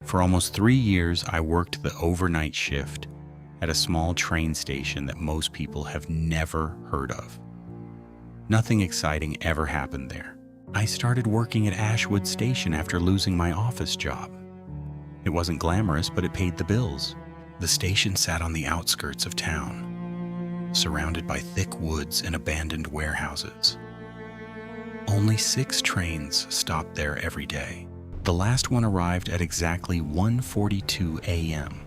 For almost 3 years, I worked the overnight shift at a small train station that most people have never heard of. Nothing exciting ever happened there. I started working at Ashwood Station after losing my office job. It wasn't glamorous, but it paid the bills. The station sat on the outskirts of town, surrounded by thick woods and abandoned warehouses. Only 6 trains stopped there every day. The last one arrived at exactly 1:42 a.m.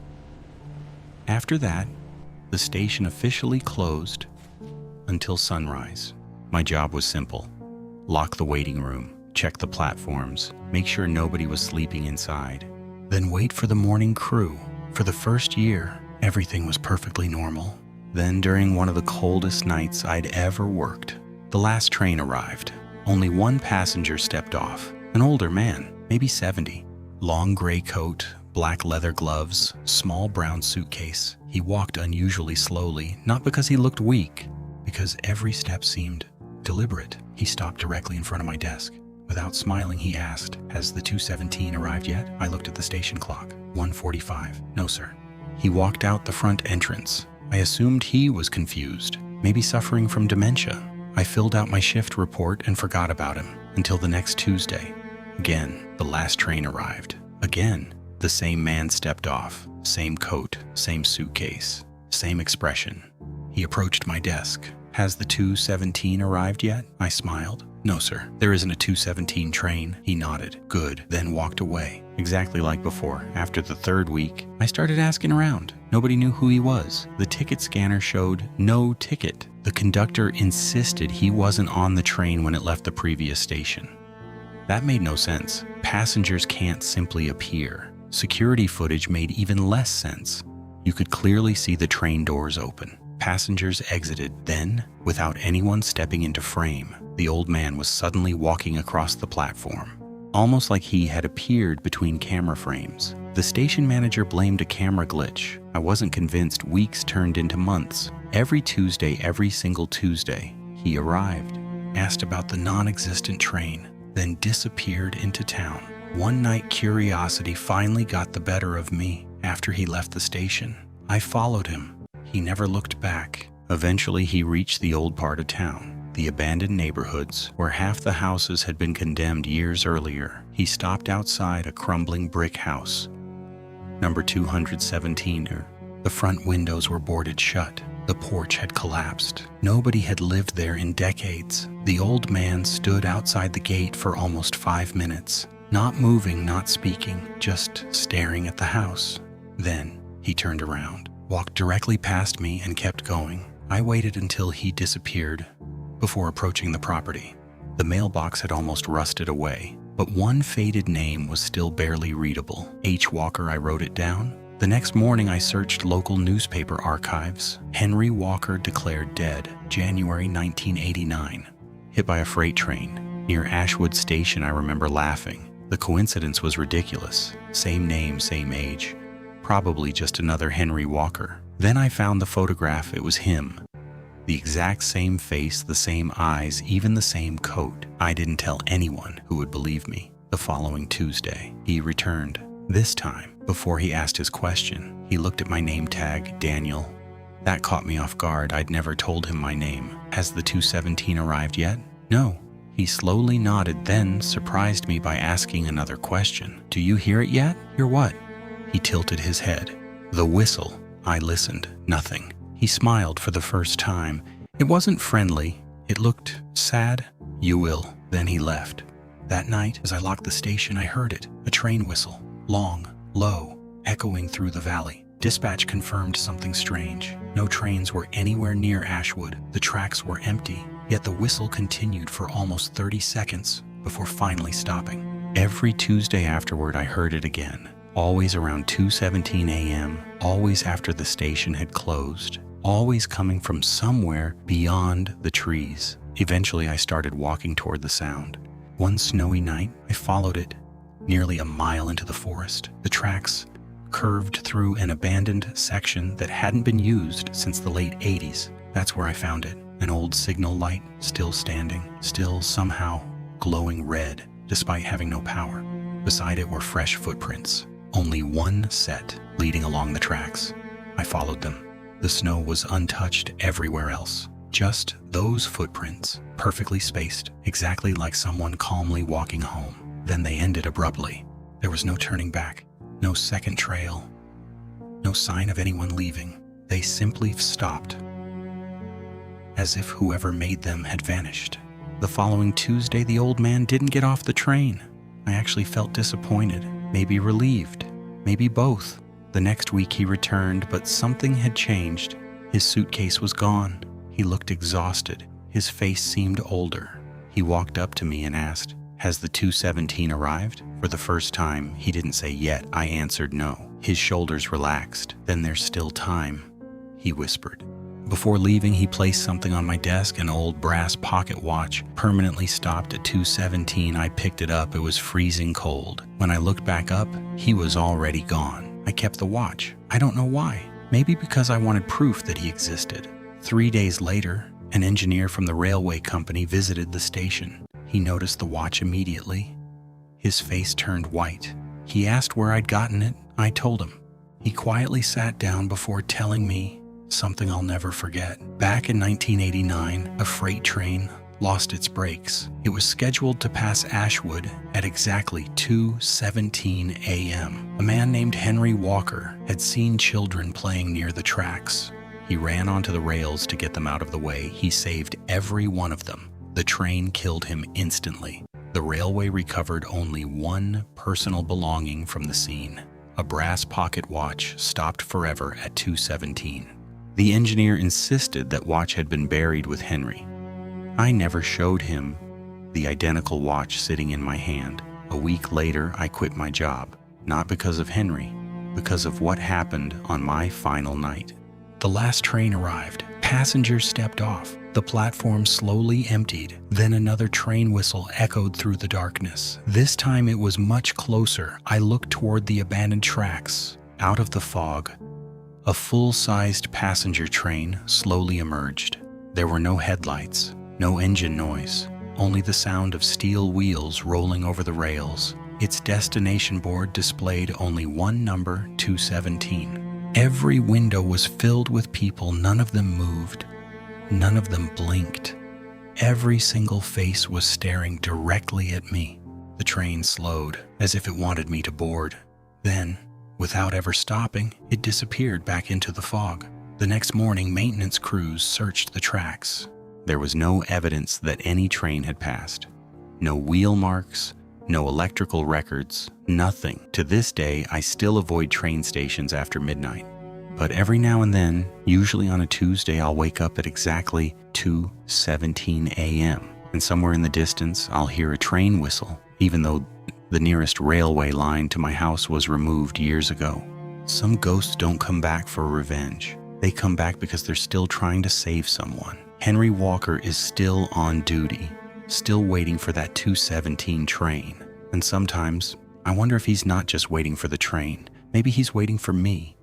After that, the station officially closed until sunrise. My job was simple: lock the waiting room, check the platforms, make sure nobody was sleeping inside, then wait for the morning crew. For the first year, everything was perfectly normal. Then, during one of the coldest nights I'd ever worked, the last train arrived. Only one passenger stepped off, an older man, maybe 70. Long gray coat, black leather gloves, small brown suitcase. He walked unusually slowly, not because he looked weak, because every step seemed deliberate. He stopped directly in front of my desk. Without smiling, he asked, "Has the 217 arrived yet?" I looked at the station clock. 1:45. "No, sir." He walked out the front entrance. I assumed he was confused, maybe suffering from dementia. I filled out my shift report and forgot about him until the next Tuesday. Again, the last train arrived. Again, the same man stepped off. Same coat, same suitcase, same expression. He approached my desk. "Has the 217 arrived yet?" I smiled. "No, sir. There isn't a 217 train." He nodded. "Good," then walked away. Exactly like before. After the 3rd week, I started asking around. Nobody knew who he was. The ticket scanner showed no ticket. The conductor insisted he wasn't on the train when it left the previous station. That made no sense. Passengers can't simply appear. Security footage made even less sense. You could clearly see the train doors open. Passengers exited. Then, without anyone stepping into frame, the old man was suddenly walking across the platform, almost like he had appeared between camera frames. The station manager blamed a camera glitch. I wasn't convinced. Weeks turned into months. Every Tuesday, every single Tuesday, he arrived, asked about the non-existent train, then disappeared into town. One night, curiosity finally got the better of me. After he left the station, I followed him. He never looked back. Eventually, he reached the old part of town, the abandoned neighborhoods where half the houses had been condemned years earlier. He stopped outside a crumbling brick house, number 217. The front windows were boarded shut. The porch had collapsed. Nobody had lived there in decades. The old man stood outside the gate for almost 5 minutes, not moving, not speaking, just staring at the house. Then he turned around, walked directly past me, and kept going. I waited until he disappeared before approaching the property. The mailbox had almost rusted away, but one faded name was still barely readable. H. Walker. I wrote it down. The next morning, I searched local newspaper archives. Henry Walker declared dead, January 1989. Hit by a freight train. Near Ashwood Station, I remember laughing. The coincidence was ridiculous. Same name, same age. Probably just another Henry Walker. Then I found the photograph. It was him. The exact same face, the same eyes, even the same coat. I didn't tell anyone who would believe me. The following Tuesday, he returned. This time, before he asked his question, he looked at my name tag, Daniel. That caught me off guard. I'd never told him my name. "Has the 217 arrived yet?" "No." He slowly nodded, then surprised me by asking another question. "Do you hear it yet?" "Hear what?" He tilted his head. "The whistle." I listened. Nothing. He smiled for the first time. It wasn't friendly. It looked sad. "You will." Then he left. That night, as I locked the station, I heard it. A train whistle. Long, low, echoing through the valley. Dispatch confirmed something strange. No trains were anywhere near Ashwood. The tracks were empty, yet the whistle continued for almost 30 seconds before finally stopping. Every Tuesday afterward, I heard it again. Always around 2:17 a.m., always after the station had closed, always coming from somewhere beyond the trees. Eventually, I started walking toward the sound. One snowy night, I followed it. Nearly a mile into the forest, the tracks curved through an abandoned section that hadn't been used since the late 80s. That's where I found it. An old signal light, still standing, still somehow glowing red, despite having no power. Beside it were fresh footprints. only one set leading along the tracks. I followed them. The snow was untouched everywhere else. Just those footprints, perfectly spaced, exactly like someone calmly walking home. Then they ended abruptly. There was no turning back, no second trail, no sign of anyone leaving. They simply stopped, as if whoever made them had vanished. The following Tuesday, the old man didn't get off the train. I actually felt disappointed, maybe relieved, maybe both. The next week he returned, but something had changed. His suitcase was gone. He looked exhausted. His face seemed older. He walked up to me and asked, "Has the 217 arrived?" For the first time, he didn't say yet. I answered no. His shoulders relaxed. "Then there's still time," he whispered. Before leaving, he placed something on my desk, an old brass pocket watch, permanently stopped at 217. I picked it up. It was freezing cold. When I looked back up, he was already gone. I kept the watch. I don't know why. Maybe because I wanted proof that he existed. 3 days later, an engineer from the railway company visited the station. He noticed the watch immediately. His face turned white. He asked where I'd gotten it. I told him. He quietly sat down before telling me something I'll never forget. Back in 1989, a freight train lost its brakes. It was scheduled to pass Ashwood at exactly 2:17 a.m. A man named Henry Walker had seen children playing near the tracks. He ran onto the rails to get them out of the way. He saved every one of them. The train killed him instantly. The railway recovered only one personal belonging from the scene. A brass pocket watch stopped forever at 2:17. The engineer insisted that watch had been buried with Henry. I never showed him the identical watch sitting in my hand. A week later, I quit my job, not because of Henry, because of what happened on my final night. The last train arrived. Passengers stepped off. The platform slowly emptied. Then another train whistle echoed through the darkness. This time it was much closer. I looked toward the abandoned tracks. Out of the fog, a full-sized passenger train slowly emerged. There were no headlights, no engine noise, only the sound of steel wheels rolling over the rails. Its destination board displayed only one number, 217. Every window was filled with people. None of them moved. None of them blinked. Every single face was staring directly at me. The train slowed, as if it wanted me to board. Then, without ever stopping, it disappeared back into the fog. The next morning, maintenance crews searched the tracks. There was no evidence that any train had passed. No wheel marks, no electrical records, nothing. To this day, I still avoid train stations after midnight. But every now and then, usually on a Tuesday, I'll wake up at exactly 2:17 a.m. And somewhere in the distance, I'll hear a train whistle, even though the nearest railway line to my house was removed years ago. Some ghosts don't come back for revenge. They come back because they're still trying to save someone. Henry Walker is still on duty, still waiting for that 2:17 train. And sometimes, I wonder if he's not just waiting for the train. Maybe he's waiting for me.